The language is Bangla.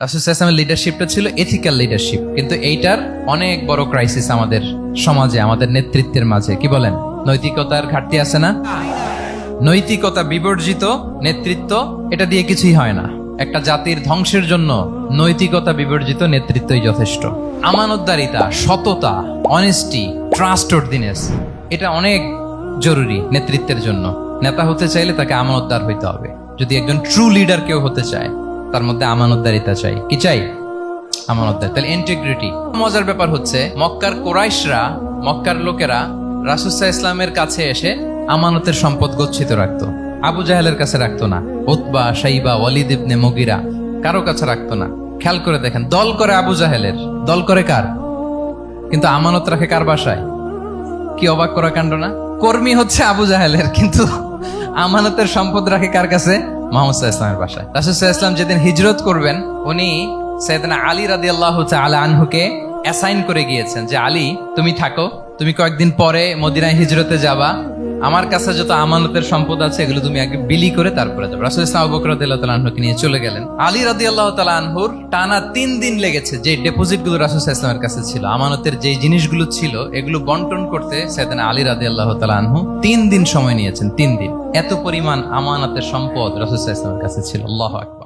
রাসূল সাল্লাল্লাহু আলাইহি ওয়াসাল্লামের লিডারশিপটা ছিল এথিক্যাল লিডারশিপ, কিন্তু এইটার অনেক বড় ক্রাইসিস আমাদের সমাজে, আমাদের নেতৃত্বের মাঝে। কি বলেন, নৈতিকতার ঘাটতি আছে না? নৈতিকতা বিবর্জিত নেতৃত্ব, এটা দিয়ে কিছুই হয় না। একটা জাতির ধ্বংসের জন্য নৈতিকতা বিবর্জিত নেতৃত্বই যথেষ্ট। আমানতদারিতা, সততা, অনেস্টি, ট্রাস্টওয়ার্দিনেস, এটা অনেক জরুরি নেতৃত্বের জন্য। নেতা হতে চাইলে তাকে আমানতদার হইতে হবে। যদি একজন ট্রু লিডার কেউ হতে চায়, তার মধ্যে আমানতদারিতা চাই। কি চাই? আমানতদার, তাহলে ইন্টিগ্রিটি। মজার ব্যাপার হচ্ছে, মক্কার কুরাইশরা, মক্কার লোকেরা রাসূল সাল্লাল্লাহু আলাইহি ওয়াসাল্লামের কাছে এসে আমানতের সম্পদ গচ্ছিত রাখতো। আবু জাহেলের কাছে রাখতো না, উতবা, শাইবা, ওয়ালিদ ইবনে মুগিরা, কারো কাছে রাখতো না। খেয়াল করে দেখেন, দল করে আবু জাহেলের, দল করে কার? কিন্তু আমানত রাখে কার বাসায়? কি অবাক করা কাণ্ড না? কর্মী হচ্ছে আবু জাহেলের, কিন্তু আমানতের সম্পদ রাখে কার কাছে? মুহাম্মদ সাল্লাল্লাহু আলাইহি ওয়াসাল্লামের বাসায়। রাসূল সাল্লাল্লাহু আলাইহি ওয়াসাল্লাম যেদিন হিজরত করবেন, উনি সাইয়েদনা আলী রাদিয়াল্লাহু তাআলা আনহুকে অ্যাসাইন করে গিয়েছেন যে, আলী তুমি থাকো, তুমি কয়েকদিন পরে মদিনায় হিজরতে যাবা, আমার কাছে যত আমানতের সম্পদ আছে এগুলো তুমি আগে বিলি করে তারপরে যাবে। রাসূল সাল্লাল্লাহু আবু বকর রাদিয়াল্লাহু তাআলা আনহুকে নিয়ে চলে গেলেন। আলী রাদিয়াল্লাহু তাআলা আনহুর টানা 3 দিন লেগেছে যে ডিপোজিট গুলো রাসূল সাল্লাল্লাহু আলাইহি ওয়াসাল্লামের কাছে ছিল, আমানতের যে জিনিসগুলো ছিল, এগুলো বন্টন করতে সাইয়েদনা আলী রাদিয়াল্লাহু তাআলা আনহু 3 দিন সময় নিয়েছেন। 3 দিন। এত পরিমাণ আমানতের সম্পদ রাসূল সাল্লাল্লাহু আলাইহি ওয়াসাল্লামের কাছে ছিল। আল্লাহু আকবার।